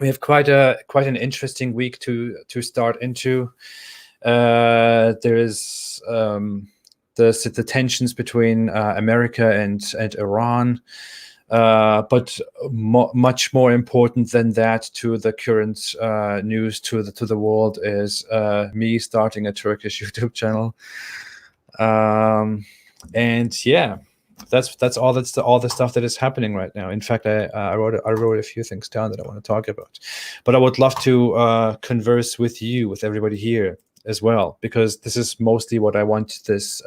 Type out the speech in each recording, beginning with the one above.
we have quite an interesting week to start into. There is the tensions between America and Iran. But much more important than that to the current news to the world is me starting a Turkish YouTube channel, and yeah, that's all the stuff that is happening right now. In fact, I wrote a few things down that I want to talk about, but I would love to converse with you, with everybody here as well, because this is mostly what I want this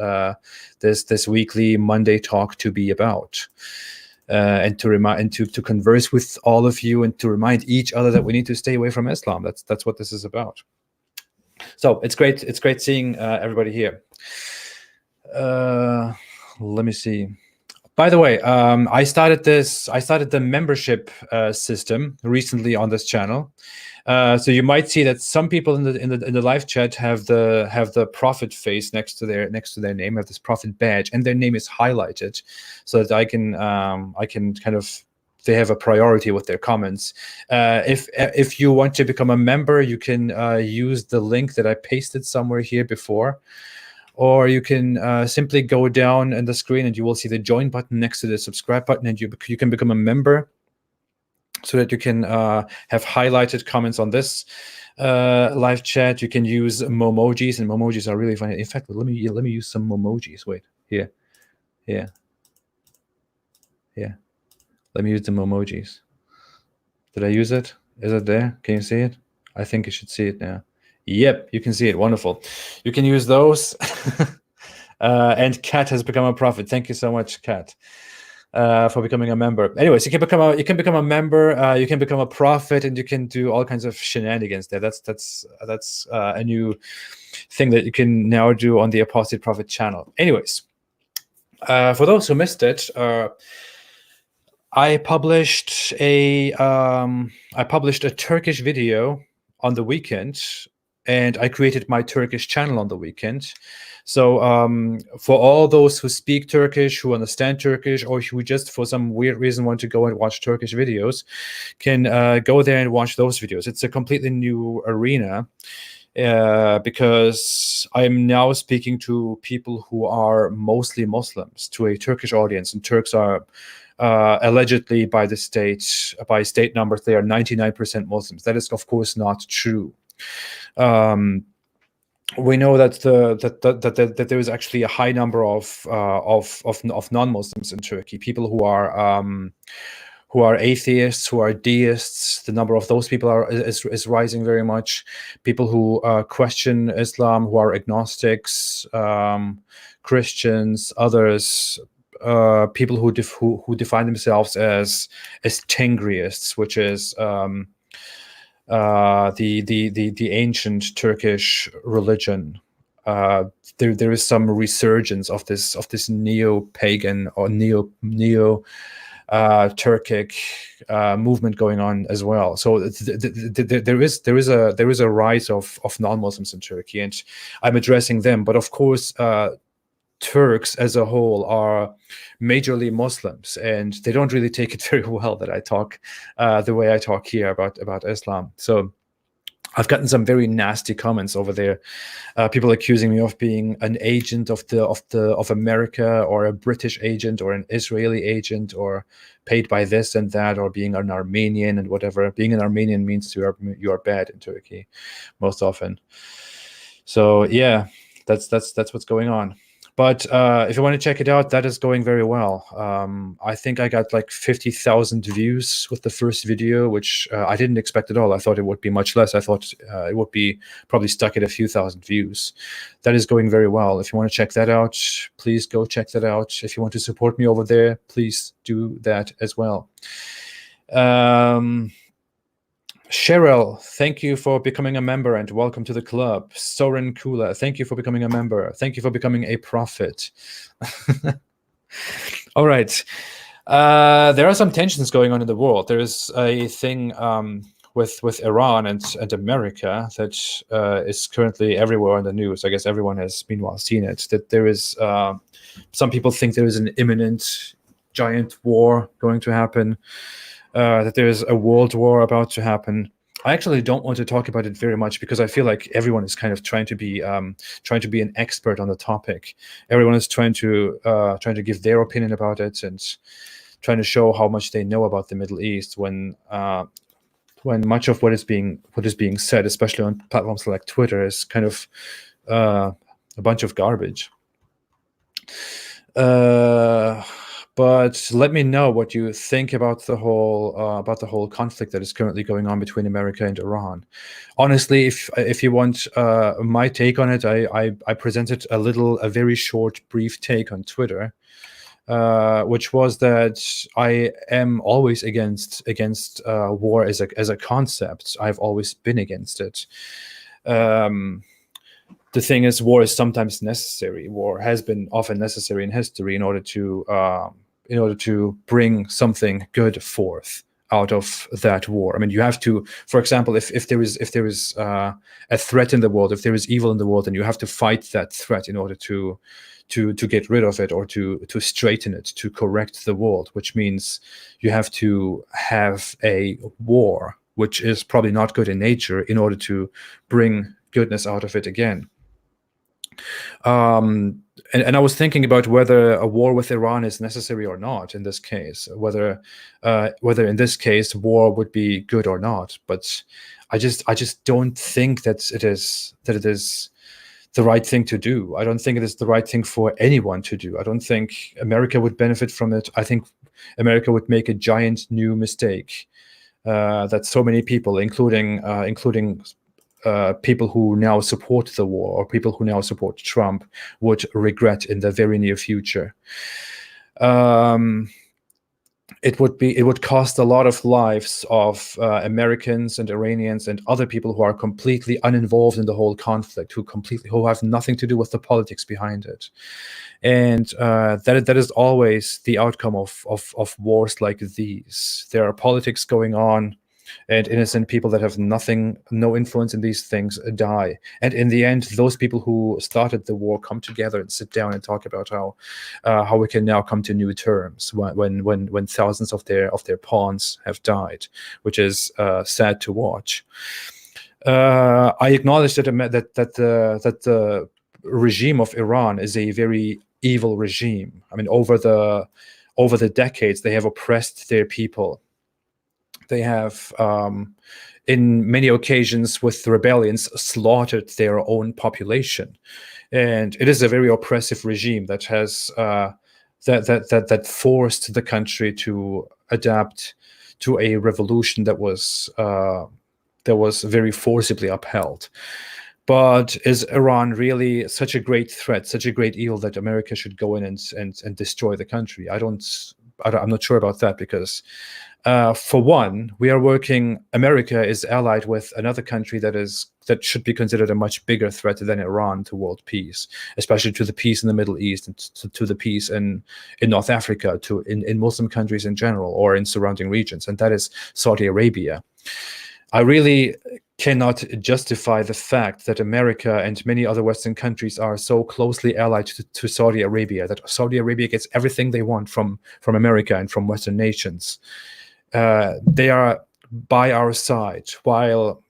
weekly Monday talk to be about. And to remind and to converse with all of you, and to remind each other that we need to stay away from Islam. That's what this is about. So it's great seeing everybody here. Let me see. By the way, I started the membership system recently on this channel. So you might see that some people in the live chat have the prophet face next to their name, have this prophet badge, and their name is highlighted, so that I can kind of, they have a priority with their comments. If you want to become a member, you can use the link that I pasted somewhere here before, or you can simply go down in the screen and you will see the join button next to the subscribe button, and you can become a member, so that you can have highlighted comments on this live chat. You can use momojis, and momojis are really funny. In fact, let me use some momojis. Wait, here. Let me use the momojis. Did I use it? Is it there? Can you see it? I think you should see it now. Yep, you can see it. Wonderful. You can use those. And Kat has become a prophet. Thank you so much, Kat, for becoming a member. Anyways, you can become a member. You can become a prophet, and you can do all kinds of shenanigans there. That's a new thing that you can now do on the Apostate Prophet channel. Anyways, for those who missed it, I published a Turkish video on the weekend, and I created my Turkish channel on the weekend. So for all those who speak Turkish, who understand Turkish, or who just for some weird reason want to go and watch Turkish videos, can go there and watch those videos. It's a completely new arena, because I'm now speaking to people who are mostly Muslims, to a Turkish audience, and Turks are allegedly by state numbers, they are 99% Muslims. That is, of course, not true. We know that that there is actually a high number of non-Muslims in Turkey, people who are atheists, who are deists. The number of those people is rising very much. People who question Islam, who are agnostics, Christians, others. People who define themselves as Tengryists, which is the ancient Turkish religion. There is some resurgence of this neo-pagan or neo Turkic movement going on as well. So there is a rise of non-Muslims in Turkey, and I'm addressing them. But of course, Turks as a whole are majorly Muslims, and they don't really take it very well that I talk the way I talk here about Islam. So I've gotten some very nasty comments over there. People accusing me of being an agent of America, or a British agent, or an Israeli agent, or paid by this and that, or being an Armenian and whatever. Being an Armenian means you are bad in Turkey, most often. So yeah, that's what's going on. But if you want to check it out, that is going very well. I think I got like 50,000 views with the first video, which I didn't expect at all. I thought it would be much less. I thought it would be probably stuck at a few thousand views. That is going very well. If you want to check that out, please go check that out. If you want to support me over there, please do that as well. Cheryl, thank you for becoming a member, and welcome to the club. Soren Kula, thank you for becoming a member. Thank you for becoming a prophet. All right. There are some tensions going on in the world. There is a thing with Iran and America that is currently everywhere in the news. I guess everyone has meanwhile seen it. That there is some people think there is an imminent giant war going to happen. that there's a world war about to happen. I actually don't want to talk about it very much because I feel like everyone is kind of trying to be an expert on the topic. Everyone is trying to give their opinion about it and trying to show how much they know about the Middle East when much of what is being said, especially on platforms like Twitter, is kind of a bunch of garbage. But let me know what you think about the whole conflict that is currently going on between America and Iran. Honestly, if you want my take on it, I presented a very short, brief take on Twitter, which was that I am always against war as a concept. I've always been against it. The thing is, war is sometimes necessary. War has been often necessary in history in order to bring something good forth out of that war. I mean, you have to, for example, if there is a threat in the world, if there is evil in the world, then you have to fight that threat in order to get rid of it, or to straighten it, to correct the world, which means you have to have a war, which is probably not good in nature, in order to bring goodness out of it again. And I was thinking about whether a war with Iran is necessary or not in this case, whether in this case war would be good or not. But I just don't think that it is the right thing to do. I don't think it is the right thing for anyone to do. I don't think America would benefit from it. I think America would make a giant new mistake that so many people, including people who now support the war, or people who now support Trump, would regret in the very near future. It would cost a lot of lives of Americans and Iranians and other people who are completely uninvolved in the whole conflict, who have nothing to do with the politics behind it. And that is always the outcome of wars like these. There are politics going on, and innocent people that have no influence in these things die. And in the end, those people who started the war come together and sit down and talk about how we can now come to new terms when thousands of their pawns have died, which is sad to watch. I acknowledge that the regime of Iran is a very evil regime. I mean, over the decades, they have oppressed their people. They have, in many occasions with rebellions, slaughtered their own population, and it is a very oppressive regime that has that forced the country to adapt to a revolution that was very forcibly upheld. But is Iran really such a great threat, such a great evil, that America should go in and destroy the country? I'm not sure about that, because for one, America is allied with another country that should be considered a much bigger threat than Iran to world peace, especially to the peace in the Middle East, and to the peace in North Africa, in Muslim countries in general, or in surrounding regions, and that is Saudi Arabia. I really cannot justify the fact that America and many other Western countries are so closely allied to Saudi Arabia, that Saudi Arabia gets everything they want from America and from Western nations. They are by our side while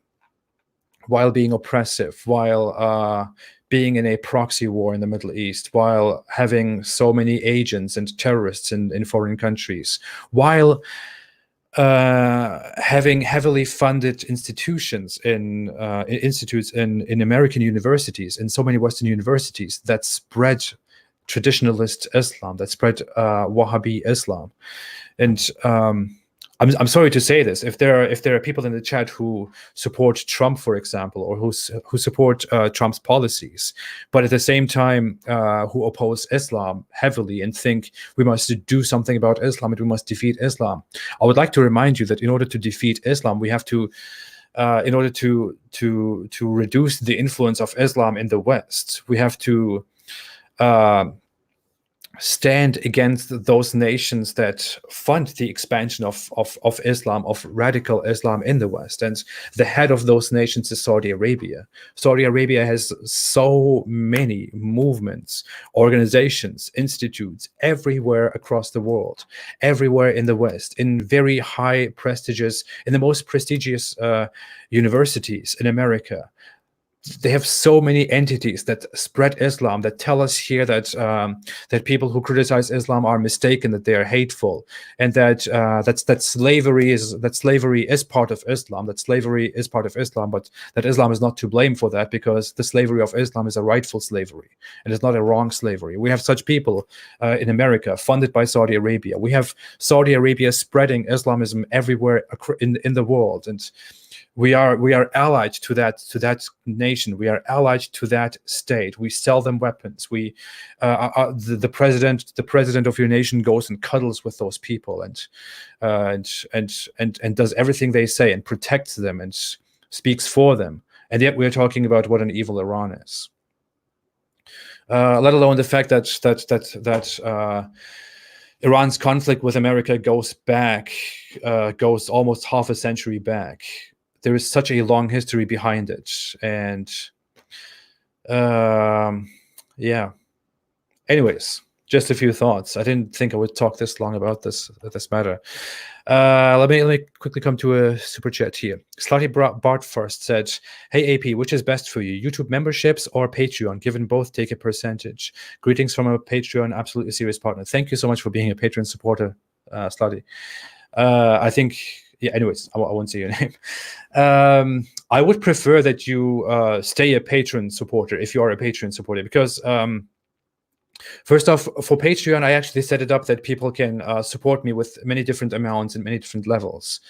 being oppressive, while being in a proxy war in the Middle East, while having so many agents and terrorists in foreign countries, while having heavily funded institutes in American universities, in so many Western universities, that spread traditionalist Islam, that spread Wahhabi Islam. And I'm sorry to say this. If there are people in the chat who support Trump, for example, or who support Trump's policies, but at the same time who oppose Islam heavily and think we must do something about Islam and we must defeat Islam, I would like to remind you that in order to defeat Islam, we have to, in order to reduce the influence of Islam in the West, we have to stand against those nations that fund the expansion of Islam, of radical Islam in the West. And the head of those nations is Saudi Arabia. Saudi Arabia has so many movements, organizations, institutes everywhere across the world, everywhere in the West, in very high prestigious, in the most prestigious universities in America. They have so many entities that spread Islam, that tell us here that that people who criticize Islam are mistaken, that they are hateful, and that that slavery is part of Islam. That slavery is part of Islam, but that Islam is not to blame for that, because the slavery of Islam is a rightful slavery and it's not a wrong slavery. We have such people in America, funded by Saudi Arabia. We have Saudi Arabia spreading Islamism everywhere in the world, and we are allied to that nation. We are allied to that state. We sell them weapons. We the president of your nation goes and cuddles with those people and does everything they say and protects them and speaks for them. And yet we're talking about what an evil Iran is. Let alone the fact that Iran's conflict with America goes almost half a century back. There is such a long history behind it, and yeah. Anyways, just a few thoughts. I didn't think I would talk this long about this matter. Let me quickly come to a super chat here. Slutty Bart first said, "Hey AP, which is best for you, YouTube memberships or Patreon? Given both take a percentage. Greetings from a Patreon absolutely serious partner." Thank you so much for being a Patreon supporter, Slutty. I think. Yeah, anyways, I won't say your name. I would prefer that you stay a Patreon supporter if you are a Patreon supporter, because first off, for Patreon, I actually set it up that people can support me with many different amounts and many different levels.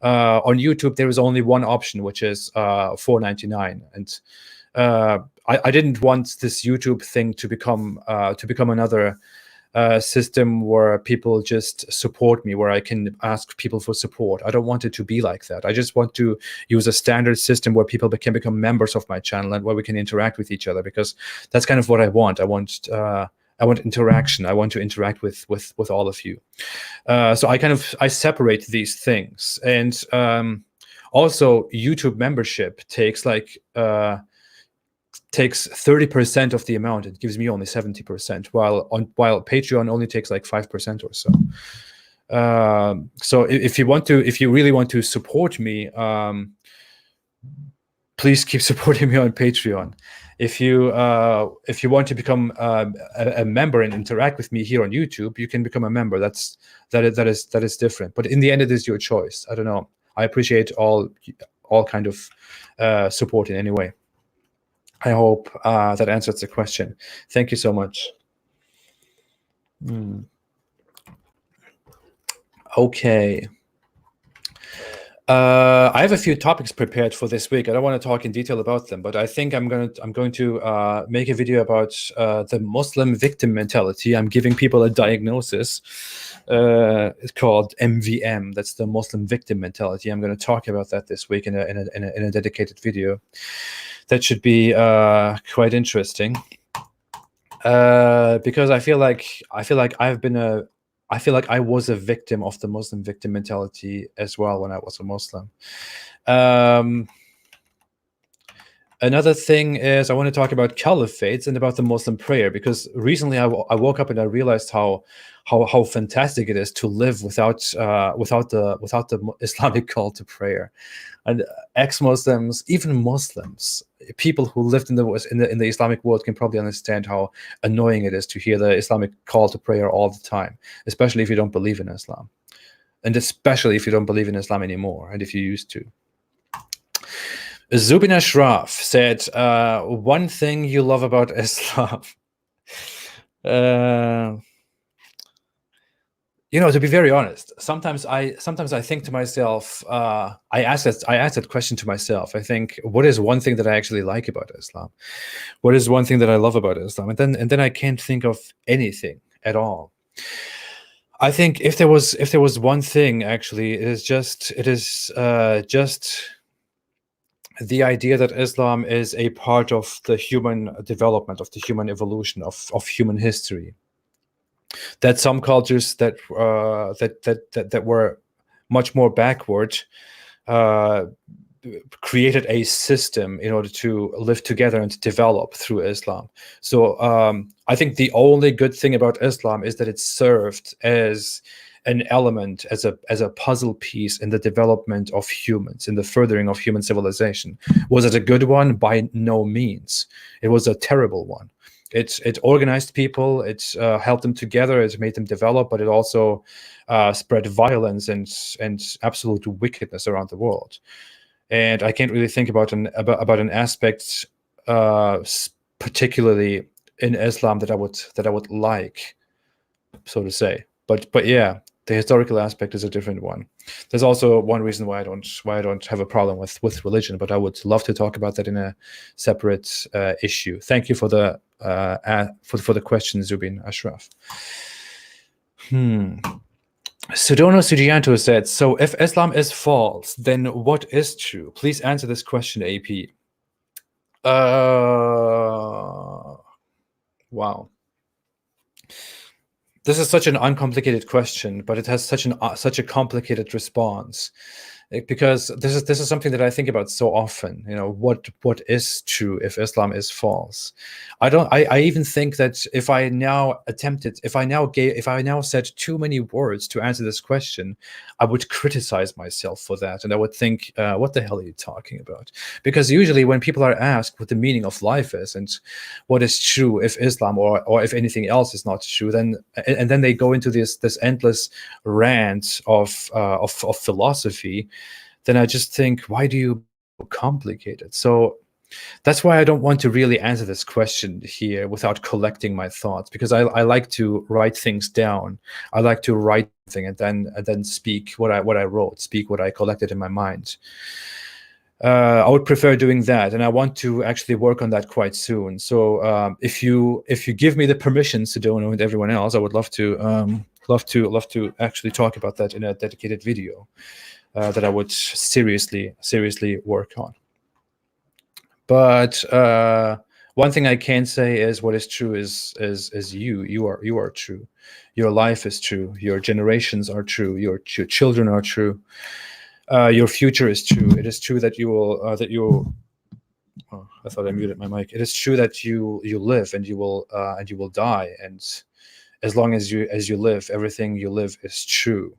On YouTube, there is only one option, which is $4.99, and I didn't want this YouTube thing to become another system where people just support me, where I can ask people for support. I don't want it to be like that. I just want to use a standard system where people can become members of my channel and where we can interact with each other, because that's kind of what I want. I want interaction. I want to interact with all of you. So I separate these things. And also YouTube membership takes 30% of the amount. It gives me only 70%, while Patreon only takes like 5% or so. So if you really want to support me, please keep supporting me on Patreon. If you want to become a member and interact with me here on YouTube, you can become a member. That is different. But in the end, it is your choice. I don't know. I appreciate all kind of support in any way. I hope that answers the question. Thank you so much. Okay. I have a few topics prepared for this week. I don't want to talk in detail about them, but I think I'm going to make a video about the Muslim victim mentality. I'm giving people a diagnosis. It's called MVM. That's the Muslim victim mentality. I'm going to talk about that this week in a dedicated video. That should be quite interesting, because I feel like I was a victim of the Muslim victim mentality as well when I was a Muslim. Another thing is I want to talk about caliphates and about the Muslim prayer, because recently I woke up and I realized how fantastic it is to live without the Islamic call to prayer. And ex-Muslims, even Muslims, people who lived in the Islamic world can probably understand how annoying it is to hear the Islamic call to prayer all the time, especially if you don't believe in Islam, and especially if you don't believe in Islam anymore, and if you used to. Zubin Ashraf said, one thing you love about Islam. To be very honest, sometimes I think to myself, I ask that question to myself. I think, what is one thing that I actually like about Islam? What is one thing that I love about Islam? And then I can't think of anything at all. I think if there was one thing, actually, it is just the idea that Islam is a part of the human development, of the human evolution, of human history. that some cultures that were much more backward uh, created a system in order to live together and to develop through Islam. So I think the only good thing about Islam is that it served as an element, as a puzzle piece in the development of humans, in the furthering of human civilization. Was it a good one? By no means. It was a terrible one. It organized people, it helped them together, it made them develop, but it also spread violence and absolute wickedness around the world. And I can't really think about an aspect particularly in Islam that I would like, so to say. But yeah, the historical aspect is a different one. There's also one reason why I don't have a problem with religion, but I would love to talk about that in a separate issue. Thank you for the for the question, Zubin Ashraf. Sudono Sugianto said, so if Islam is false, then what is true? Please answer this question, AP. Wow. This is such an uncomplicated question, but it has such a complicated response, because this is something that I think about so often. You know, what is true if Islam is false? I even think that if I now said too many words to answer this question, I would criticize myself for that, and I would think, what the hell are you talking about? Because usually when people are asked what the meaning of life is and what is true if Islam or if anything else is not true, then they go into this endless rant of philosophy, then I just think, why do you complicate it? So that's why I don't want to really answer this question here without collecting my thoughts, because I like to write things down. I like to write something and then speak what I wrote, speak what I collected in my mind. I would prefer doing that, and I want to actually work on that quite soon. So if you give me the permission, Sedona and everyone else, I would love to actually talk about that in a dedicated video that I would seriously work on. But one thing I can say is what is true is you are true. Your life is true. Your generations are true. Your children are true. Your future is true. It is true that you will oh, I thought I muted my mic. It is true that you live and you will die, and as long as you live, everything you live is true.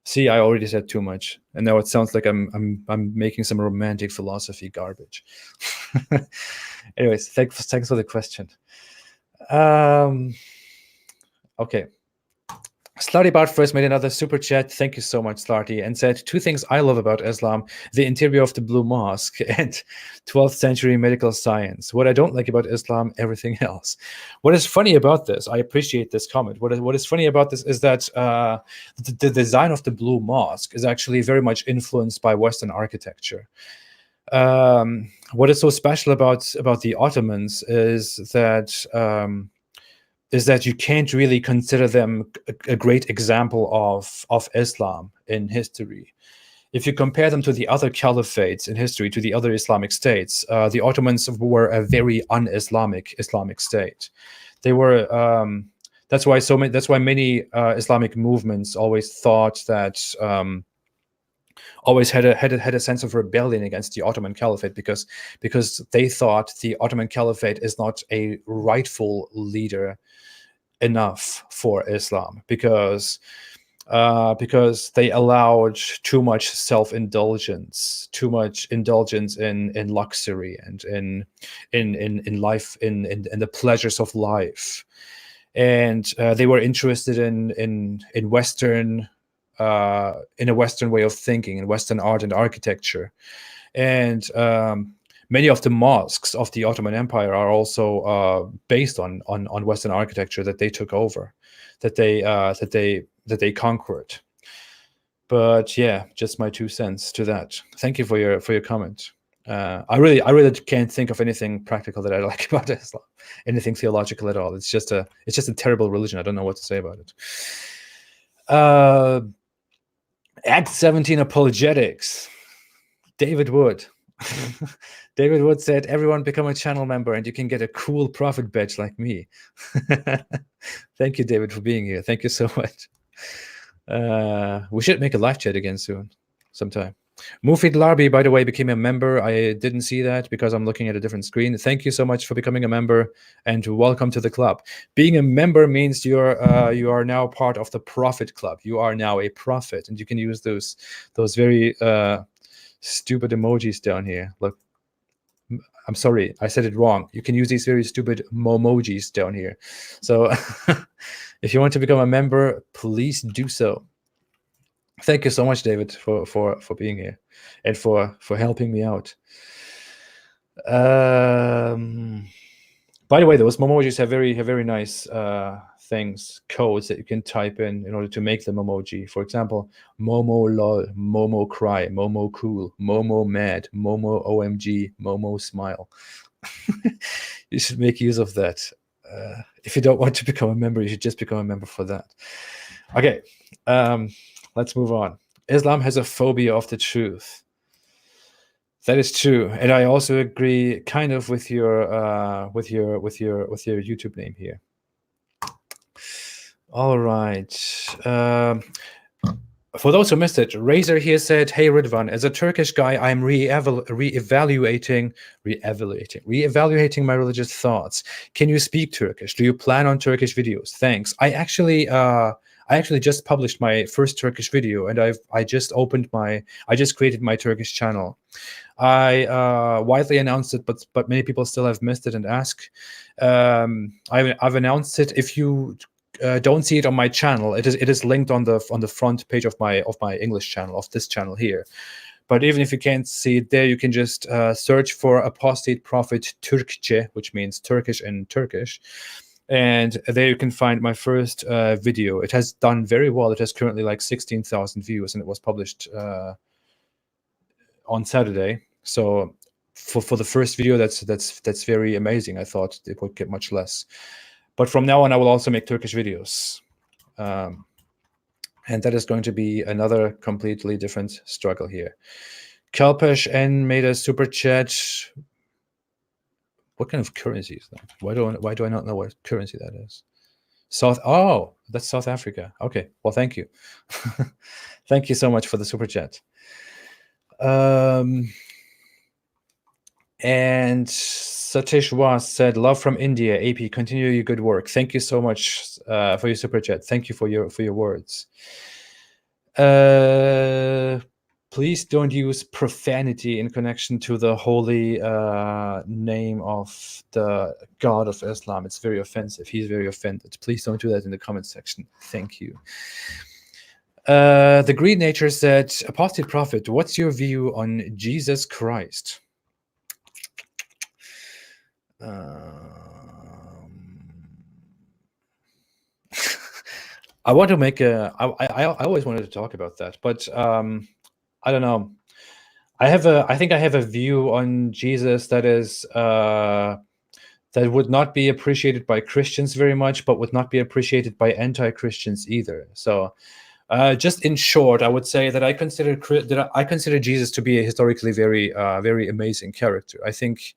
See, I already said too much, and now it sounds like I'm making some romantic philosophy garbage. Anyways, thanks for the question. Okay. Slarty Bart first made another super chat. Thank you so much, Slarty, and said, two things I love about Islam: the interior of the Blue Mosque and 12th century medical science. What I don't like about Islam, everything else. What is funny about this, I appreciate this comment. What is funny about this is that the design of the Blue Mosque is actually very much influenced by Western architecture. What is so special about the Ottomans is that you can't really consider them a great example of Islam in history. If you compare them to the other caliphates in history, to the other Islamic states, the Ottomans were a very un-Islamic Islamic state. They were. That's why many Islamic movements always thought that. Always had a sense of rebellion against the Ottoman Caliphate, because they thought the Ottoman Caliphate is not a rightful leader enough for Islam, because they allowed too much self-indulgence, too much indulgence in luxury and in life, in the pleasures of life, and they were interested in Western. In a Western way of thinking, in Western art and architecture, and many of the mosques of the Ottoman Empire are also based on Western architecture that they took over, that they conquered. But yeah, just my 2 cents to that. Thank you for your comment. I really can't think of anything practical that I like about Islam, anything theological at all. It's just a terrible religion. I don't know what to say about it. Act 17 apologetics. David Wood. David Wood said, everyone become a channel member and you can get a cool prophet badge like me. Thank you, David, for being here. Thank you so much. We should make a live chat again soon, sometime. Mufid Larbi, by the way, became a member. I didn't see that because I'm looking at a different screen. Thank you so much for becoming a member, and welcome to the club. Being a member means you are now part of the Prophet Club. You are now a prophet, and you can use those very stupid emojis down here. Look, I'm sorry, I said it wrong. You can use these very stupid momojis down here. So if you want to become a member, please do so. Thank you so much, David, for being here and for helping me out. By the way, those emojis have very nice things, codes that you can type in order to make them emoji. For example, Momo lol, Momo cry, Momo cool, Momo mad, Momo OMG, Momo smile. You should make use of that. If you don't want to become a member, you should just become a member for that. Okay. Let's move on. Islam has a phobia of the truth. That is true, and I also agree, kind of, with your YouTube name here. All right. For those who missed it, Razor here said, "Hey Ridvan, as a Turkish guy, I'm re-evaluating my religious thoughts. Can you speak Turkish? Do you plan on Turkish videos? Thanks." I actually just published my first Turkish video, and I just created my Turkish channel. I widely announced it, but many people still have missed it and ask. I've announced it. If you don't see it on my channel, it is linked on the front page of my English channel, of this channel here. But even if you can't see it there, you can just search for Apostate Prophet Türkçe, which means Turkish in Turkish. And there you can find my first video. It has done very well. It has currently like 16,000 views, and it was published on Saturday. So for the first video, that's very amazing. I thought it would get much less. But from now on, I will also make Turkish videos. And that is going to be another completely different struggle here. Kalpesh N made a super chat. What kind of currency is that? Why do I not know what currency that is? Oh, that's South Africa. Okay, well, thank you. Thank you so much for the super chat. And Satish Was said, "Love from India, AP. Continue your good work." Thank you so much for your super chat. Thank you for your words. Please don't use profanity in connection to the holy name of the God of Islam. It's very offensive. He's very offended. Please don't do that in the comment section. Thank you. The Green Nature said, "Apostate Prophet, what's your view on Jesus Christ?" I want to make I always wanted to talk about that, but I don't know. I think I have a view on Jesus that is that would not be appreciated by Christians very much, but would not be appreciated by anti-Christians either. So, just in short, I would say that I consider Jesus to be a historically very amazing character. I think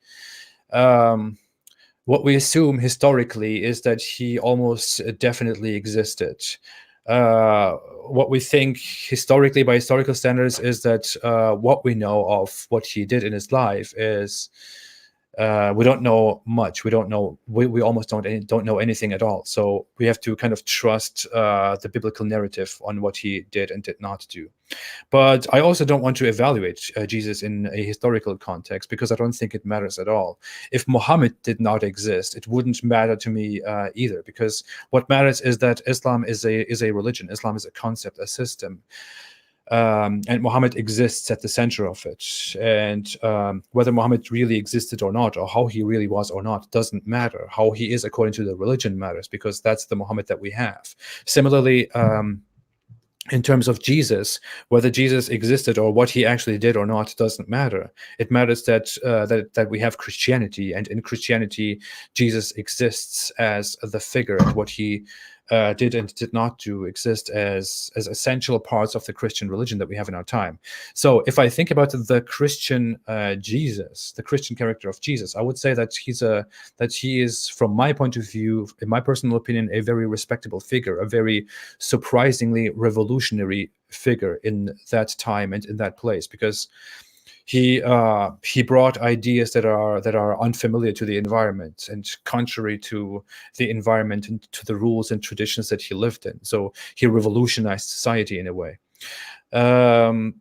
what we assume historically is that he almost definitely existed. What we think historically, by historical standards, is that what we know of what he did in his life is we don't know much. We don't know. We almost don't know anything at all. So we have to kind of trust the biblical narrative on what he did and did not do. But I also don't want to evaluate Jesus in a historical context, because I don't think it matters at all. If Muhammad did not exist, it wouldn't matter to me either, because what matters is that Islam is a religion. Islam is a concept, a system. And Muhammad exists at the center of it. And whether Muhammad really existed or not, or how he really was or not, doesn't matter. How he is according to the religion matters, because that's the Muhammad that we have. Similarly, in terms of Jesus, whether Jesus existed or what he actually did or not doesn't matter. It matters that that we have Christianity, and in Christianity, Jesus exists as the figure, and what he did and did not do exist as essential parts of the Christian religion that we have in our time. So if I think about the Christian Jesus, the Christian character of Jesus, I would say that he is, from my point of view, in my personal opinion, a very respectable figure, a very surprisingly revolutionary figure in that time and in that place, because he brought ideas that are unfamiliar to the environment and contrary to the environment and to the rules and traditions that he lived in. So he revolutionized society in a way. And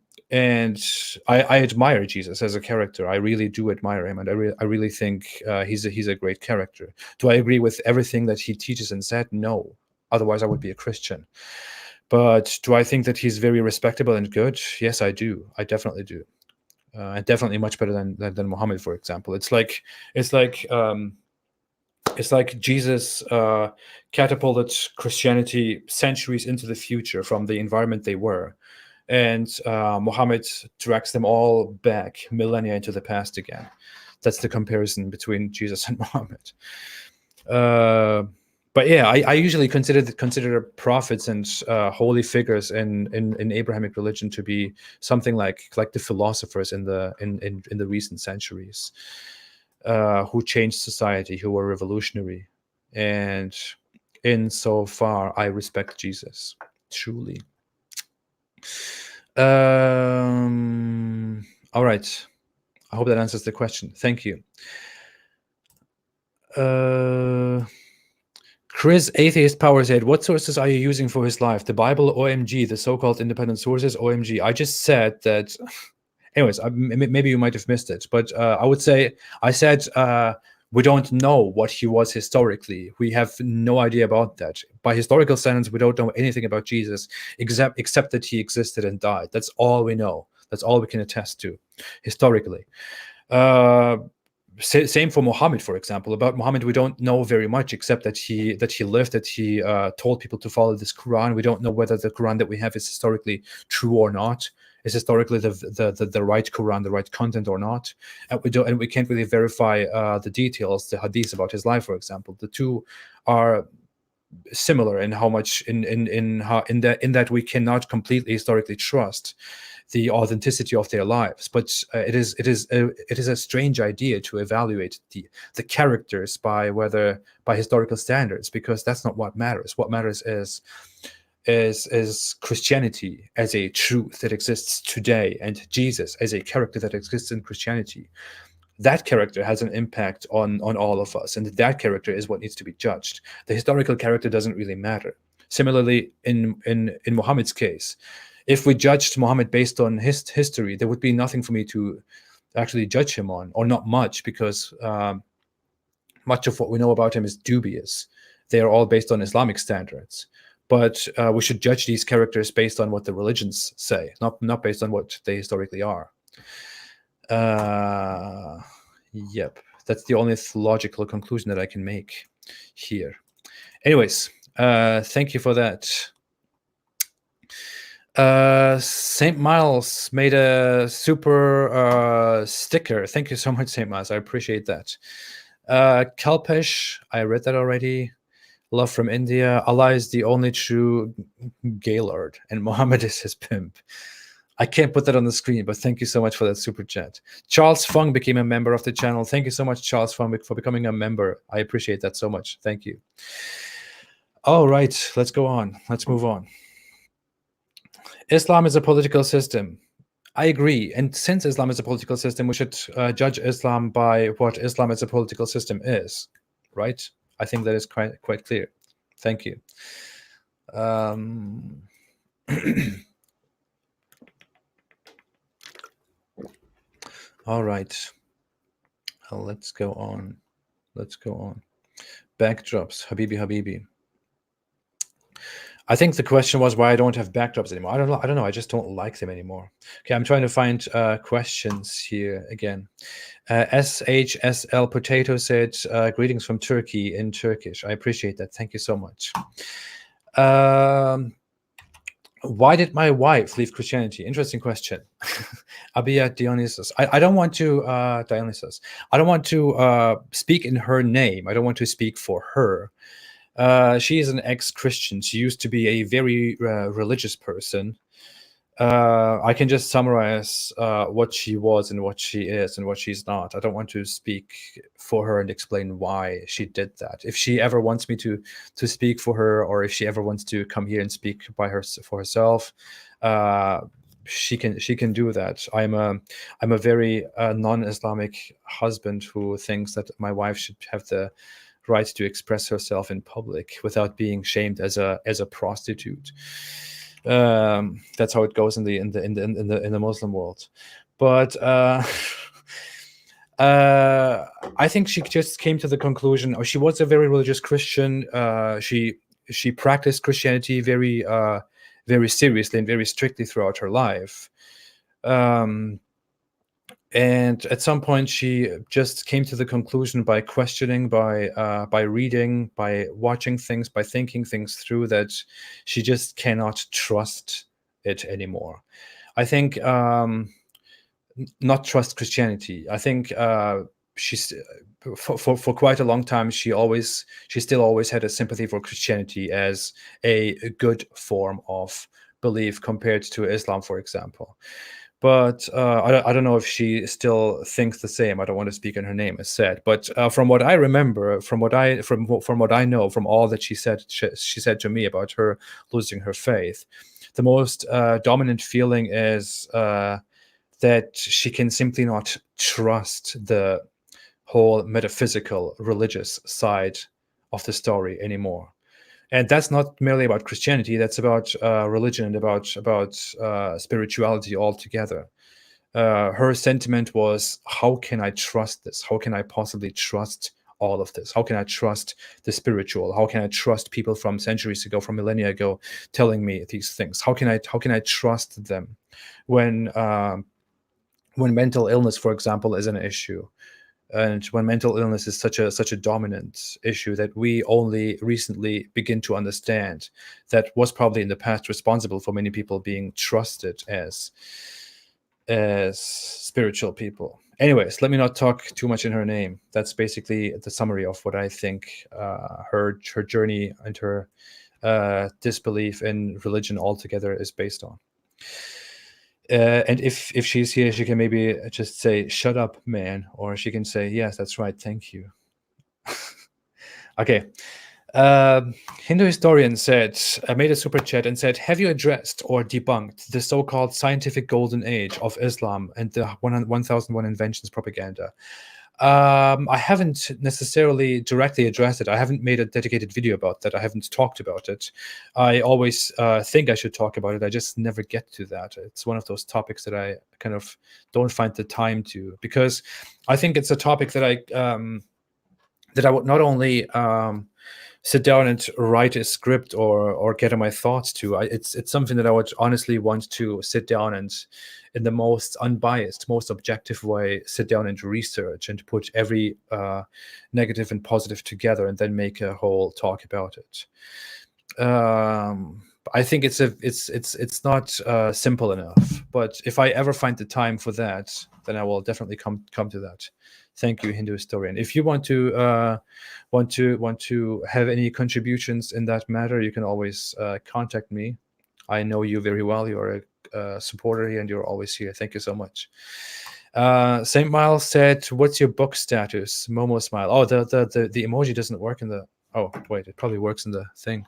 I admire Jesus as a character. I really do admire him, and I really think he's a great character. Do I agree with everything that he teaches and said? No. Otherwise, I would be a Christian. But do I think that he's very respectable and good? Yes, I do. I definitely do. And definitely much better than Muhammad, for example. It's like Jesus catapulted Christianity centuries into the future from the environment they were, and Muhammad drags them all back millennia into the past again. That's the comparison between Jesus and Muhammad. But yeah, I usually consider prophets and holy figures in Abrahamic religion to be something like the philosophers in the recent centuries, who changed society, who were revolutionary, and insofar I respect Jesus truly. All right, I hope that answers the question. Thank you. Chris, Atheist Power, said, what sources are you using for his life? The Bible, OMG, the so-called independent sources, OMG. I just said that, anyways, maybe you might have missed it, but I said we don't know what he was historically. We have no idea about that. By historical standards, we don't know anything about Jesus, except that he existed and died. That's all we know. That's all we can attest to, historically. Same for Muhammad, for example. About Muhammad, we don't know very much, except that he lived, that he told people to follow this Quran. We don't know whether the Quran that we have is historically true or not, is historically the right Quran, the right content or not. And we can't really verify the details, the hadiths about his life, for example. The two are similar in how much in that we cannot completely historically trust the authenticity of their lives, but it is a strange idea to evaluate the characters by historical standards, because that's not what matters. What matters is Christianity as a truth that exists today, and Jesus as a character that exists in Christianity. That character has an impact on all of us, and that character is what needs to be judged. The historical character doesn't really matter. Similarly, in Muhammad's case, if we judged Muhammad based on his history, there would be nothing for me to actually judge him on, or not much, because much of what we know about him is dubious. They are all based on Islamic standards. But we should judge these characters based on what the religions say, not based on what they historically are. Yep, that's the only logical conclusion that I can make here. Anyways, thank you for that. St. Miles made a super sticker. Thank you so much, St. Miles. I appreciate that. Kalpesh, I read that already. Love from India. Allah is the only true Gaylord, and Muhammad is his pimp. I can't put that on the screen, but thank you so much for that super chat. Charles Fung became a member of the channel. Thank you so much, Charles Fung, for becoming a member. I appreciate that so much. Thank you. All right, let's go on. Let's move on. Islam is a political system. I agree. And since Islam is a political system, we should judge Islam by what Islam as a political system is, right? I think that is quite clear. Thank you. All right. Let's go on. Backdrops. Habibi. I think the question was why I don't have backdrops anymore. I don't know. I just don't like them anymore. Okay, I'm trying to find questions here again. SHSL Potato said, greetings from Turkey in Turkish. I appreciate that. Thank you so much. Why did my wife leave Christianity? Interesting question. Abia Dionysus. I don't want to, Dionysus. I don't want to speak in her name. I don't want to speak for her. She is an ex-Christian. She used to be a very religious person. I can just summarize what she was and what she is and what she's not. I don't want to speak for her and explain why she did that. If she ever wants me to speak for her, or if she ever wants to come here and speak for herself, she can do that. I'm a very non-Islamic husband who thinks that my wife should have the right to express herself in public without being shamed as a prostitute. That's how it goes in the Muslim world. But I think she just came to the conclusion, or she was a very religious Christian. She practiced Christianity very seriously and very strictly throughout her life. And at some point, she just came to the conclusion by questioning, by reading, by watching things, by thinking things through, that she just cannot trust it anymore. I think not trust Christianity. I think she's for quite a long time she still always had a sympathy for Christianity as a good form of belief compared to Islam, for example. But I don't know if she still thinks the same. I don't want to speak in her name, as said. But from what I remember, from what I know, from all that she said to me about her losing her faith, the most dominant feeling is that she can simply not trust the whole metaphysical, religious side of the story anymore. And that's not merely about Christianity. That's about religion and about spirituality altogether. Her sentiment was, how can I trust this? How can I possibly trust all of this? How can I trust the spiritual? How can I trust people from centuries ago, from millennia ago, telling me these things? How can I trust them when mental illness, for example, is an issue? And when mental illness is such a dominant issue that we only recently begin to understand, that was probably in the past responsible for many people being trusted as spiritual people. Anyways, let me not talk too much in her name. That's basically the summary of what I think her journey and her disbelief in religion altogether is based on. And if she's here, she can maybe just say, "Shut up, man," or she can say, "Yes, that's right, thank you." Okay. Hindu historian made a super chat and said, "Have you addressed or debunked the so-called scientific golden age of Islam and the 1001 inventions propaganda?" I haven't necessarily directly addressed it. I haven't made a dedicated video about that. I haven't talked about it. I always think I should talk about it. I just never get to that. It's one of those topics that I kind of don't find the time to, because I think it's a topic that I would not only sit down and write a script or gather my thoughts to. It's something that I would honestly want to sit down and, in the most unbiased, most objective way, sit down and research and put every negative and positive together and then make a whole talk about it. I think it's not simple enough. But if I ever find the time for that, then I will definitely come to that. Thank you, Hindu historian. If you want to have any contributions in that matter, you can always contact me. I know you very well. You're a supporter here, and you're always here. Thank you so much. Saint Miles said, "What's your book status?" Momo smile. Oh, the emoji doesn't work in the. Oh wait, it probably works in the thing.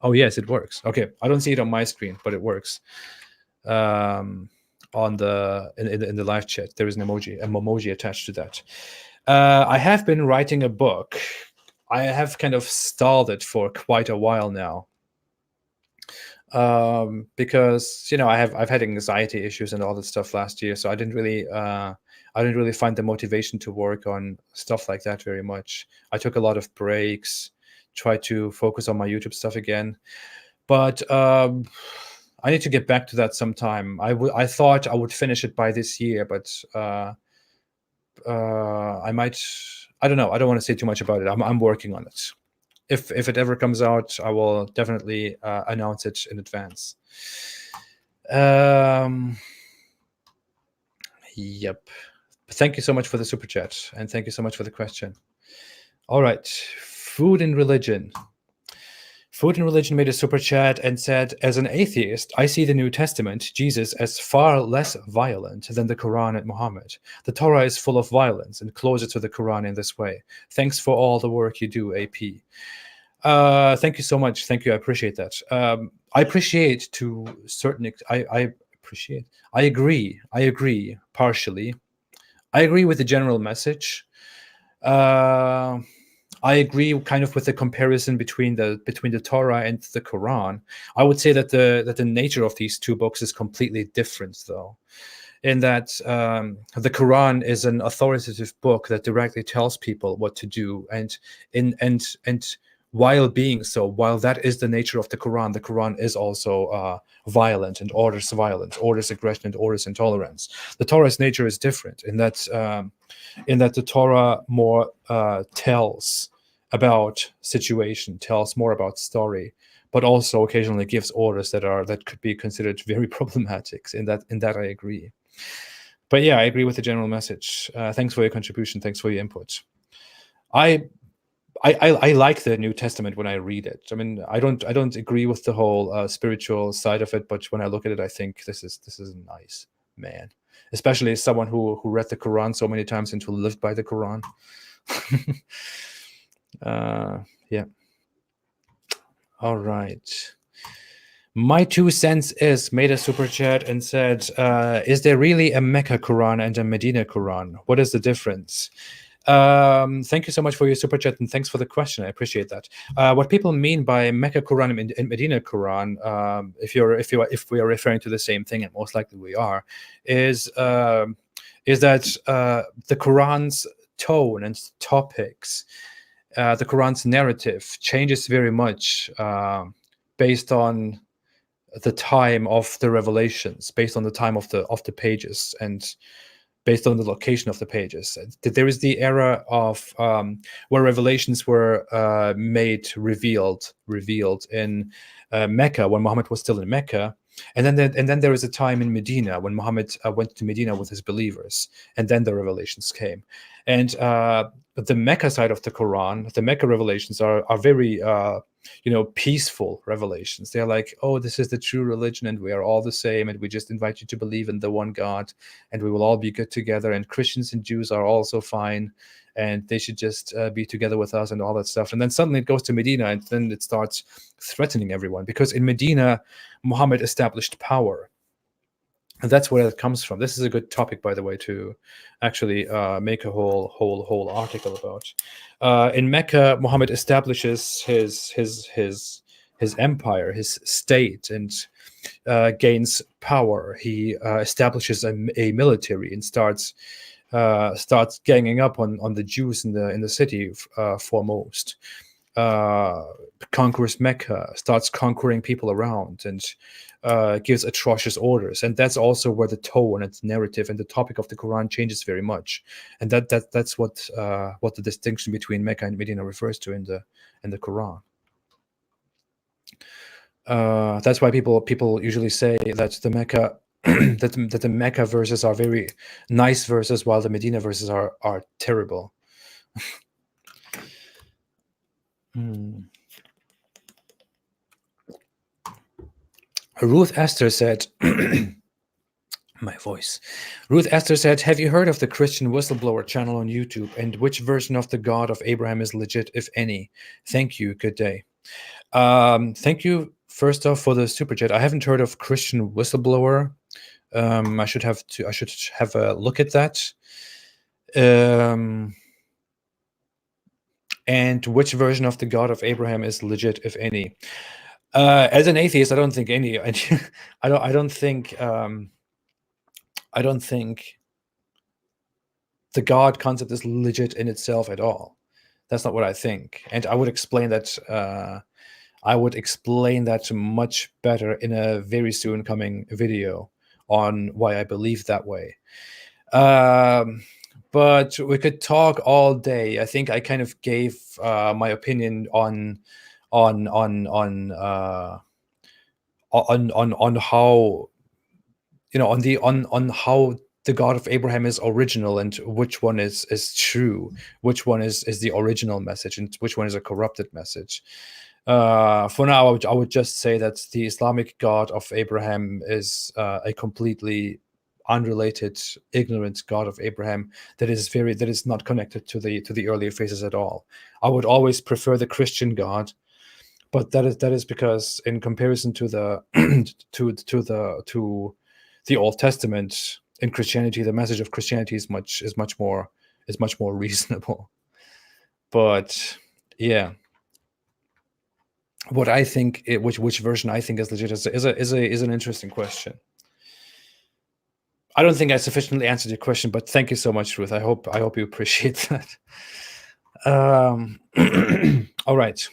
Oh yes, it works. Okay, I don't see it on my screen, but it works. On the in the live chat, there is an emoji attached to that. I have been writing a book. I have kind of stalled it for quite a while now, because I've had anxiety issues and all that stuff last year, so I didn't really find the motivation to work on stuff like that very much. I took a lot of breaks, tried to focus on my YouTube stuff again, but I need to get back to that sometime. I thought I would finish it by this year, but I might. I don't know. I don't want to say too much about it. I'm working on it. If it ever comes out, I will definitely announce it in advance. Yep. Thank you so much for the super chat, and thank you so much for the question. All right, food and religion. Food and Religion made a super chat and said, as an atheist, I see the New Testament, Jesus, as far less violent than the Quran and Muhammad. The Torah is full of violence and closer to the Quran in this way. Thanks for all the work you do, AP. Thank you so much. Thank you. I appreciate that. I appreciate to certain. I appreciate. I agree. I agree partially. I agree with the general message. I agree kind of with the comparison between the Torah and the Quran. I would say that the nature of these two books is completely different, though, in that the Quran is an authoritative book that directly tells people what to do, and while being so, while that is the nature of the Quran is also violent and orders violence, orders aggression, and orders intolerance. The Torah's nature is different in that the Torah more tells about situation, tells more about story, but also occasionally gives orders that could be considered very problematic. In that I agree. But yeah, I agree with the general message. Thanks for your contribution. Thanks for your input. I like the New Testament when I read it. I mean, I don't agree with the whole spiritual side of it, but when I look at it, I think this is nice, man. Especially as someone who read the Quran so many times and who lived by the Quran. Yeah. All right. My 2 cents is made a super chat and said, is there really a Mecca Quran and a Medina Quran? What is the difference? Thank you so much for your super chat, and thanks for the question. I appreciate that. What people mean by Mecca Quran and Medina Quran, if we are referring to the same thing, and most likely we are, is that the Quran's tone and topics, the Quran's narrative changes very much based on the time of the revelations, based on the time of the pages, and based on the location of the pages. There is the era of where revelations were revealed in Mecca, when Muhammad was still in Mecca, and then there is a time in Medina when Muhammad went to Medina with his believers, and then the revelations came. And the Mecca side of the Quran, the Mecca revelations are very peaceful revelations. They're like, oh, this is the true religion, and we are all the same, and we just invite you to believe in the one God, and we will all be good together, and Christians and Jews are also fine, and they should just be together with us, and all that stuff. And then suddenly it goes to Medina, and then it starts threatening everyone, because in Medina, Muhammad established power. And that's where it comes from. This is a good topic, by the way, to actually make a whole article about. In Mecca, Muhammad establishes his empire, his state, and gains power. He establishes a military and starts ganging up on the Jews in the city foremost. Conquers Mecca, starts conquering people around, and gives atrocious orders. And that's also where the tone and narrative and the topic of the Quran changes very much. And that's what the distinction between Mecca and Medina refers to in the Quran. That's why people usually say that the Mecca that the Mecca verses are very nice verses, while the Medina verses are terrible. Ruth Esther said, my voice. Ruth Esther said, have you heard of the Christian whistleblower channel on YouTube, and which version of the God of Abraham is legit, if any? Thank you. Good day. Thank you, first off, for the super chat. I haven't heard of Christian whistleblower. I should have a look at that. And which version of the God of Abraham is legit, if any? As an atheist, I don't think any. I don't think the God concept is legit in itself at all. That's not what I think, and I would explain that. I would explain that much better in a very soon coming video on why I believe that way. But we could talk all day. I think I kind of gave my opinion on how on how the God of Abraham is original, and which one is true, which one is the original message, and which one is a corrupted message. For now, I would just say that the Islamic God of Abraham is a completely unrelated, ignorant God of Abraham that is not connected to the earlier phases at all. I would always prefer the Christian God, but that is because in comparison to the to the Old Testament in Christianity, the message of Christianity is much more reasonable. But yeah, what I think, which version I think is legit is an interesting question. I don't think I sufficiently answered your question, but thank you so much, Ruth. I hope you appreciate that. All right.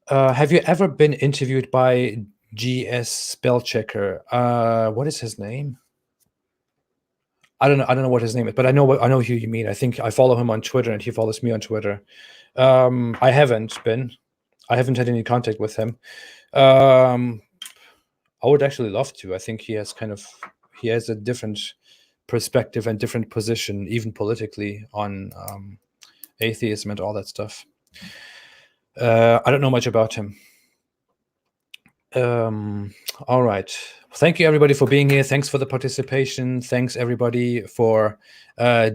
Have you ever been interviewed by GS Spellchecker? What is his name? I don't know what his name is, but I know who you mean. I think I follow him on Twitter, and he follows me on Twitter. I haven't had any contact with him. I would actually love to. I think he has a different perspective and different position, even politically, on atheism and all that stuff. I don't know much about him. All right. Thank you, everybody, for being here. Thanks for the participation. Thanks, everybody, for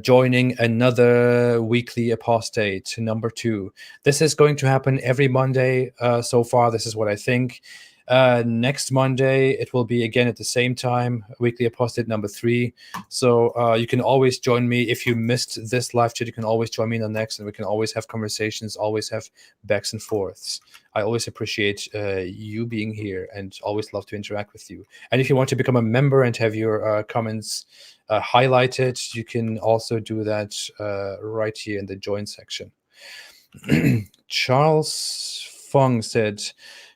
joining another weekly Apostate number 2. This is going to happen every Monday. So far, this is what I think. Next Monday, it will be again at the same time, weekly Apostate number 3. So you can always join me. If you missed this live chat, you can always join me in the next, and we can always have conversations, always have backs and forths. I always appreciate you being here and always love to interact with you. And if you want to become a member and have your comments highlighted, you can also do that right here in the join section. Charles Fong said,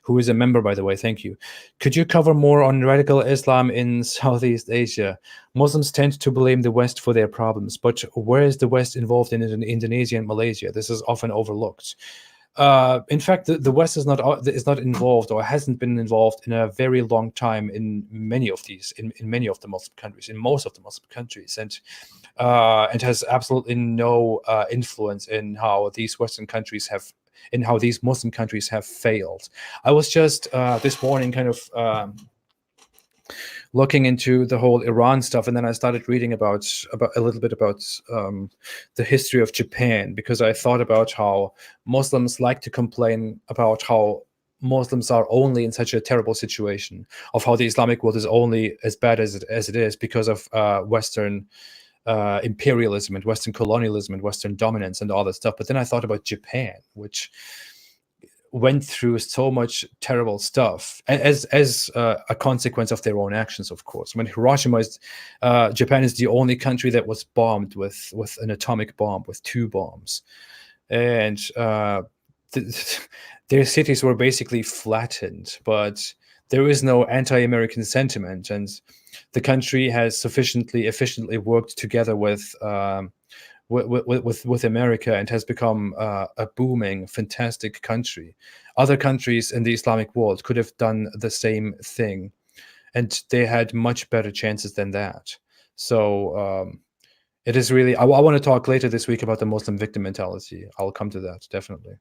who is a member, by the way, thank you. Could you cover more on radical Islam in Southeast Asia? Muslims tend to blame the West for their problems, but where is the West involved in Indonesia and Malaysia? This is often overlooked. In fact, the West is not involved, or hasn't been involved in a very long time in many of these, in many of the Muslim countries, in most of the Muslim countries, and has absolutely no influence in how these Western countries how these Muslim countries have failed. I was just this morning kind of looking into the whole Iran stuff, and then I started reading about a little bit about the history of Japan, because I thought about how Muslims like to complain about how Muslims are only in such a terrible situation, of how the Islamic world is only as bad as it is because of Western imperialism and Western colonialism and Western dominance and all that stuff. But then I thought about Japan, which went through so much terrible stuff as a consequence of their own actions, of course. When Hiroshima is, Japan is the only country that was bombed with an atomic bomb, with 2 bombs, and their cities were basically flattened. But there is no anti-American sentiment, and the country has sufficiently efficiently worked together with America, and has become a booming, fantastic country. Other countries in the Islamic world could have done the same thing, and they had much better chances than that. So it is really, I want to talk later this week about the Muslim victim mentality. I'll come to that, definitely.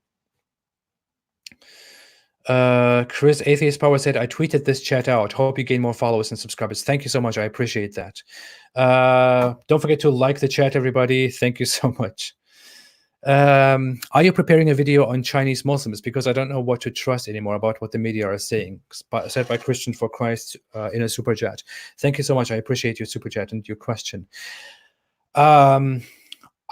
Chris Atheist Power said, I tweeted this chat out. Hope you gain more followers and subscribers. Thank you so much. I appreciate that. Don't forget to like the chat, everybody. Thank you so much. Are you preparing a video on Chinese Muslims? Because I don't know what to trust anymore about what the media are saying. Said by Christian for Christ in a super chat. Thank you so much. I appreciate your super chat and your question.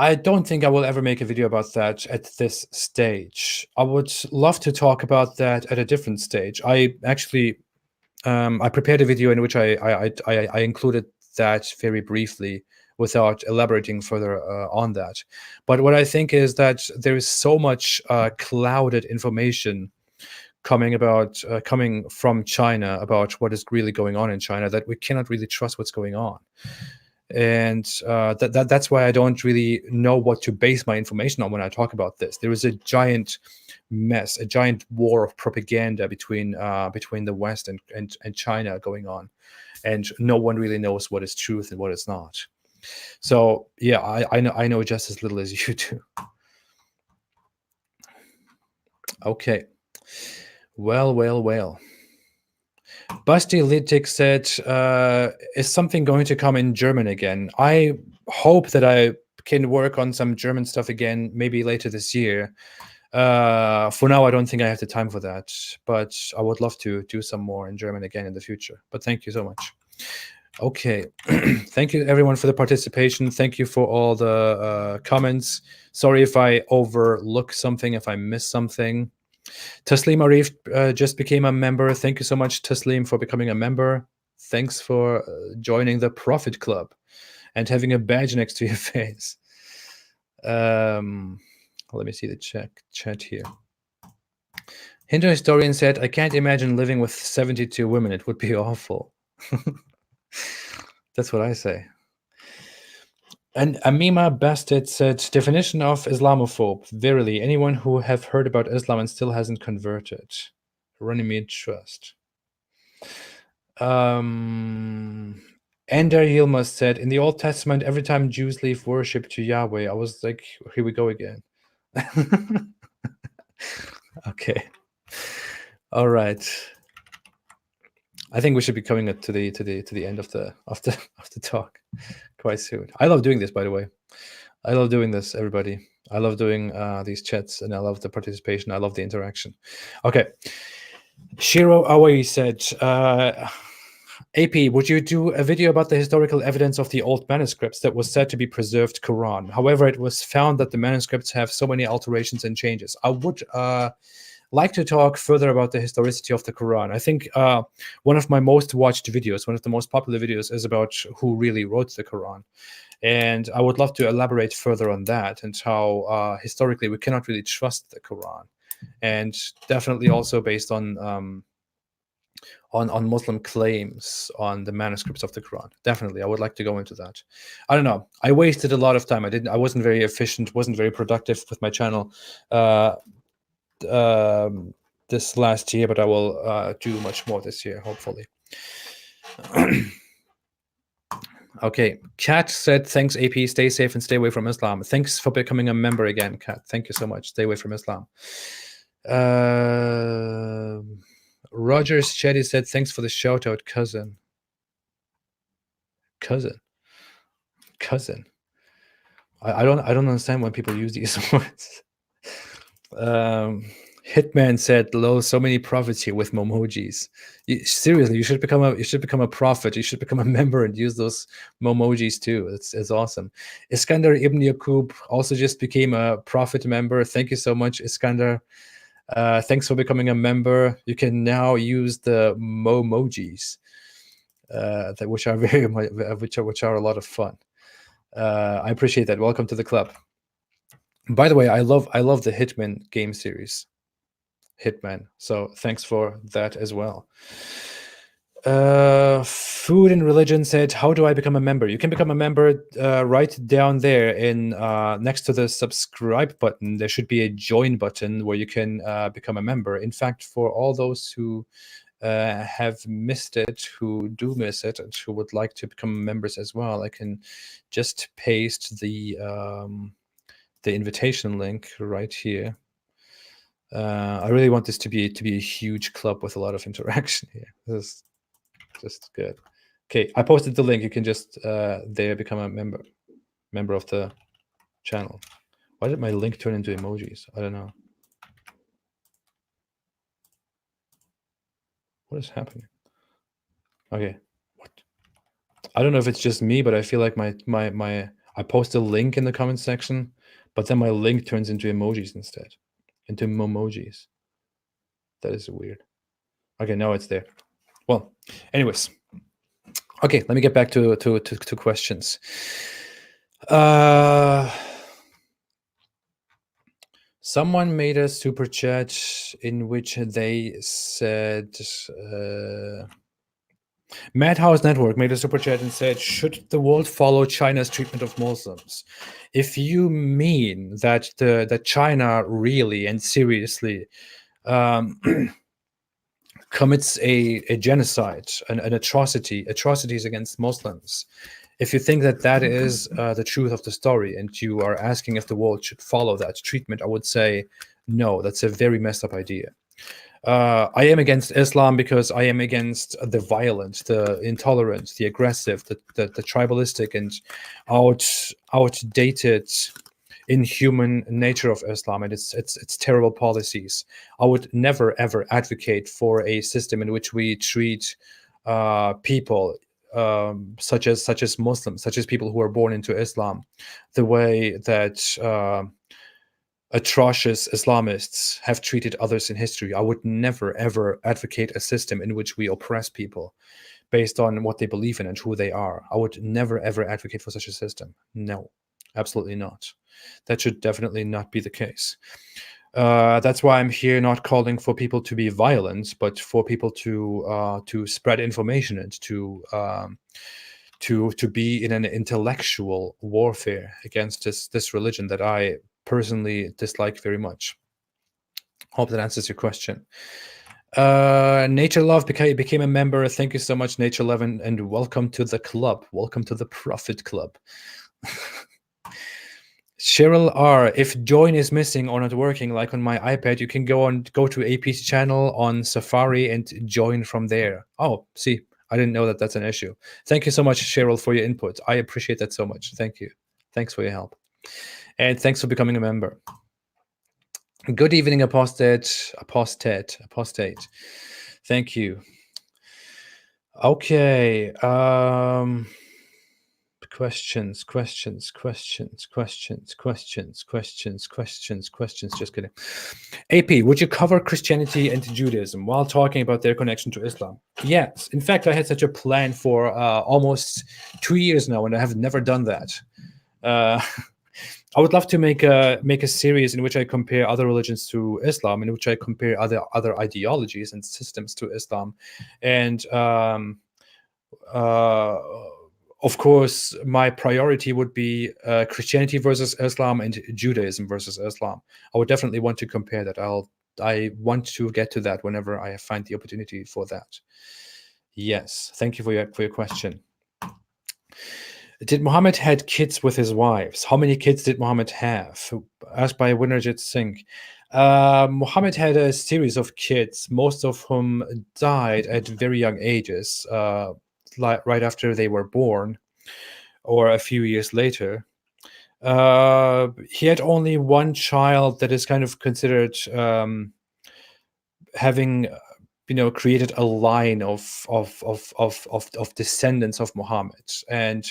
I don't think I will ever make a video about that at this stage. I would love to talk about that at a different stage. I actually, I prepared a video in which I included that very briefly without elaborating further on that. But what I think is that there is so much clouded information coming from China about what is really going on in China, that we cannot really trust what's going on. And that's why I don't really know what to base my information on when I talk about this. There is a giant mess, a giant war of propaganda between the West and China going on, and no one really knows what is truth and what is not. So yeah, I know just as little as you do. Okay. Well. Basti Litik said, is something going to come in German again? I hope that I can work on some German stuff again, maybe later this year. For now, I don't think I have the time for that, but I would love to do some more in German again in the future. But thank you so much. Okay. Thank you, everyone, for the participation. Thank you for all the comments. Sorry if I overlook something, if I miss something. Taslim Arif just became a member. Thank you so much, Taslim, for becoming a member. Thanks for joining the Prophet Club and having a badge next to your face. Let me see the chat here. Hindu historian said, I can't imagine living with 72 women. It would be awful. That's what I say. And Amima Bastet said, definition of Islamophobe. Verily, anyone who have heard about Islam and still hasn't converted. Runnymede Trust. Ender Yilmaz said, in the Old Testament, every time Jews leave worship to Yahweh, I was like, here we go again. Okay. All right. I think we should be coming to the end of the talk quite soon. I love doing this, by the way. I love doing this, everybody. I love doing these chats, and I love the participation. I love the interaction. Okay. Shiro Aoi said, AP, would you do a video about the historical evidence of the old manuscripts that was said to be preserved Quran? However, it was found that the manuscripts have so many alterations and changes. I would like to talk further about the historicity of the Quran. I think one of my most watched videos, one of the most popular videos, is about who really wrote the Quran. And I would love to elaborate further on that and how historically we cannot really trust the Quran. And definitely also based on Muslim claims on the manuscripts of the Quran. Definitely, I would like to go into that. I don't know. I wasted a lot of time. I wasn't very efficient, wasn't very productive with my channel this last year, but I will do much more this year, hopefully. Okay, Kat said, thanks, AP. Stay safe and stay away from Islam. Thanks for becoming a member again, Kat. Thank you so much. Stay away from Islam. Rogers Chetty said, thanks for the shout out, cousin. Cousin. I don't understand when people use these words. Hitman said, "Lo, so many prophets here with momojis." Seriously, you should become a prophet. You should become a member and use those momojis too. It's awesome. Iskandar Ibn Yaqub also just became a prophet member. Thank you so much, Iskandar. Thanks for becoming a member. You can now use the momojis, which are which are a lot of fun. I appreciate that. Welcome to the club. By the way, I love the Hitman game series. Hitman. So thanks for that as well. Food and Religion said, how do I become a member? You can become a member right down there in next to the subscribe button. There should be a join button where you can become a member. In fact, for all those who have missed it, who do miss it, and who would like to become members as well, I can just paste the invitation link right here. I really want this to be a huge club with a lot of interaction here. This is just good. Okay, I posted the link. You can just there become a member of the channel. Why did my link turn into emojis? I don't know. What is happening? Okay, what? I don't know if it's just me, but I feel like my I post a link in the comment section, but then my link turns into emojis instead, into momojis. That is weird. Okay, now it's there. Well, anyways. Okay, let me get back to questions. Someone made a super chat in which they said, Madhouse Network made a super chat and said, should the world follow China's treatment of Muslims? If you mean that that China really and seriously commits a genocide, an atrocities against Muslims, if you think that that is the truth of the story, and you are asking if the world should follow that treatment, I would say No, that's a very messed up idea. I am against Islam because I am against the violence, the intolerance, the aggressive, the tribalistic and outdated, inhuman nature of Islam and its terrible policies. I would never ever advocate for a system in which we treat people such as Muslims, such as people who are born into Islam, the way that atrocious Islamists have treated others in history. I would never ever advocate a system in which we oppress people based on what they believe in and who they are. I would never ever advocate for such a system. No, absolutely not. That should definitely not be the case. That's why I'm here, not calling for people to be violent, but for people to spread information and to be in an intellectual warfare against this religion that I personally dislike very much. Hope that answers your question. Nature Love became a member. Thank you so much, Nature Love, and welcome to the club. Welcome to the Prophet Club. Cheryl R, if join is missing or not working, like on my iPad, you can go to AP's channel on Safari and join from there. Oh, see, I didn't know that that's an issue. Thank you so much, Cheryl, for your input. I appreciate that so much. Thank you. Thanks for your help. And thanks for becoming a member. Good evening, Apostate. Thank you. Okay. Questions. Just kidding. AP, would you cover Christianity and Judaism while talking about their connection to Islam? Yes. In fact, I had such a plan for almost 2 years now, and I have never done that. I would love to make a series in which I compare other religions to Islam, in which I compare other ideologies and systems to Islam, and of course, my priority would be Christianity versus Islam and Judaism versus Islam. I would definitely want to compare that. I want to get to that whenever I find the opportunity for that. Yes, thank you for your question. Did Muhammad had kids with his wives? How many kids did Muhammad have? Asked by Winnerjit Singh. Muhammad had a series of kids, most of whom died at very young ages, right after they were born, or a few years later. He had only one child that is kind of considered having created a line of descendants of Muhammad, and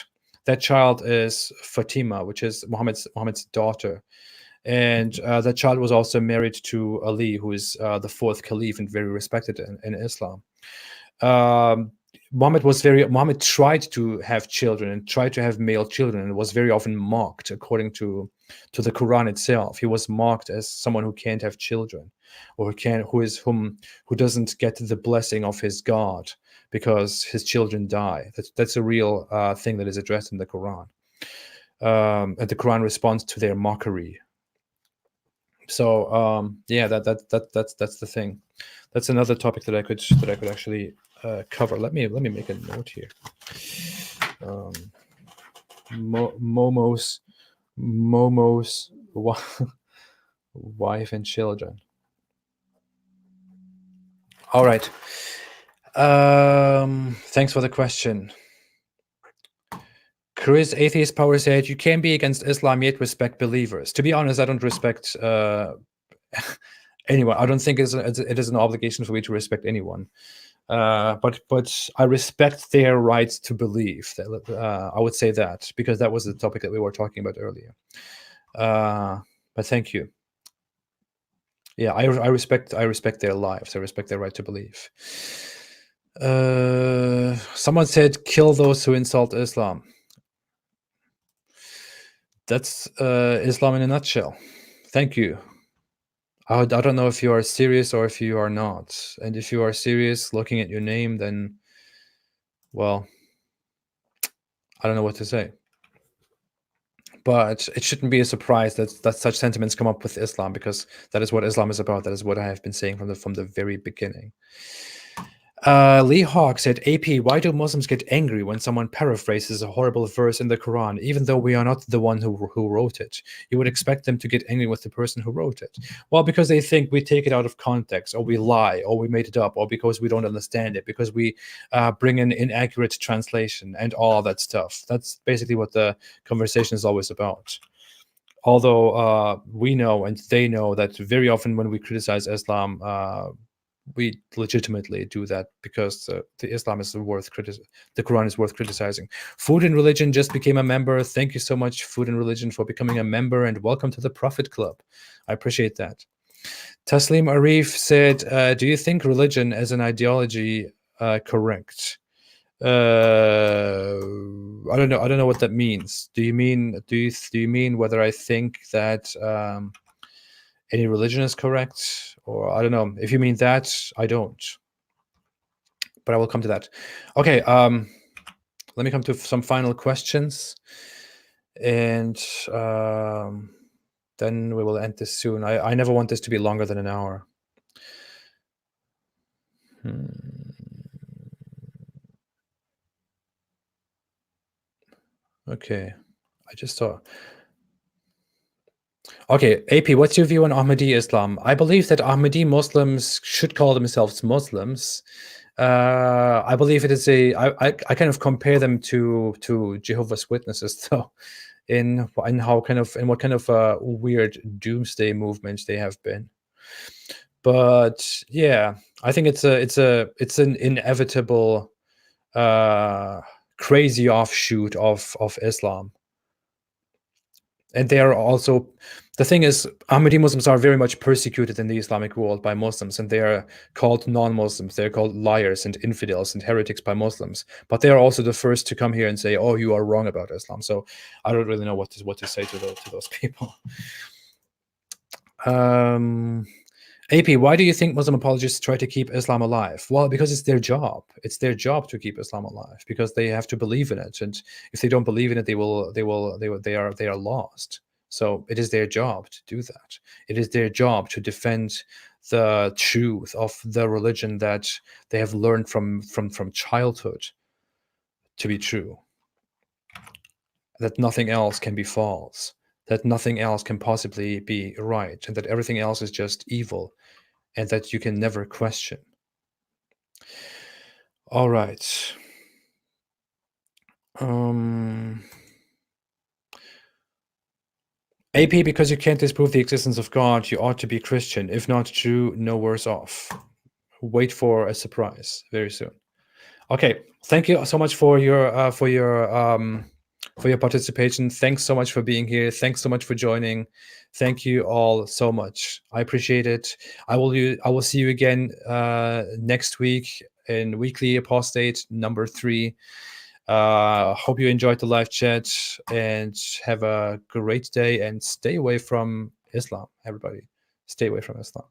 that child is Fatima, which is Muhammad's daughter, and that child was also married to Ali, who is the fourth caliph and very respected in Islam. Muhammad tried to have children and tried to have male children, and was very often mocked. According to the Quran itself, he was mocked as someone who can't have children, or who doesn't get the blessing of his God because his children die. That's a real thing that is addressed in the Quran, and the Quran responds to their mockery. So yeah, that's the thing. That's another topic that I could actually cover. Let me make a note here. Momo's wife and children. All right. Thanks for the question. Chris, Atheist Power said, you can be against Islam yet respect believers. To be honest, I don't respect anyone. I don't think it is an obligation for me to respect anyone. But I respect their rights to believe. I would say that, because that was the topic that we were talking about earlier. But thank you. Yeah, I respect their lives. I respect their right to believe. Someone said, kill those who insult Islam. That's Islam in a nutshell. Thank you. I don't know if you are serious or if you are not. And if you are serious, looking at your name, then, well, I don't know what to say. But it shouldn't be a surprise that such sentiments come up with Islam, because that is what Islam is about. That is what I have been saying from the very beginning. Lee Hawk said, AP, why do Muslims get angry when someone paraphrases a horrible verse in the Quran, even though we are not the one who wrote it? You would expect them to get angry with the person who wrote it. Well, because they think we take it out of context, or we lie, or we made it up, or because we don't understand it, because we bring in inaccurate translation and all that stuff. That's basically what the conversation is always about. Although we know and they know that very often when we criticize Islam, we legitimately do that because the Islam is worth the Quran is worth criticizing. Food and Religion just became a member. Thank you so much, Food and Religion, for becoming a member, and welcome to the Prophet Club. I appreciate that. Taslim Arif said, "Do you think religion as an ideology correct?" I don't know. I don't know what that means. Do you mean whether I think that any religion is correct, or I don't know. If you mean that, I don't. But I will come to that. Okay. Let me come to some final questions, and then we will end this soon. I never want this to be longer than an hour. Okay. I just saw. Okay, AP, what's your view on Ahmadi Islam? I believe that Ahmadi Muslims should call themselves Muslims. I believe it is I kind of compare them to Jehovah's Witnesses, though, in what kind of weird doomsday movements they have been. But yeah, I think it's an inevitable crazy offshoot of Islam. And they are also, the thing is, Ahmadi Muslims are very much persecuted in the Islamic world by Muslims, and they are called non-Muslims. They're called liars and infidels and heretics by Muslims. But they are also the first to come here and say, "Oh, you are wrong about Islam." So I don't really know what to say to those people. AP, why do you think Muslim apologists try to keep Islam alive? Well, because it's their job. It's their job to keep Islam alive because they have to believe in it, and if they don't believe in it, they are lost. So it is their job to do that. It is their job to defend the truth of the religion that they have learned from childhood to be true. That nothing else can be false. That nothing else can possibly be right, and that everything else is just evil, and that you can never question. All right. AP, because you can't disprove the existence of God, you ought to be Christian. If not Jew, no worse off. Wait for a surprise very soon. Okay, thank you so much for your participation. Thanks so much for being here. Thanks so much for joining. Thank you all so much. I appreciate it. I will see you again next week in Weekly Apostate number 3. Hope you enjoyed the live chat, and have a great day, and stay away from Islam, everybody. Stay away from Islam.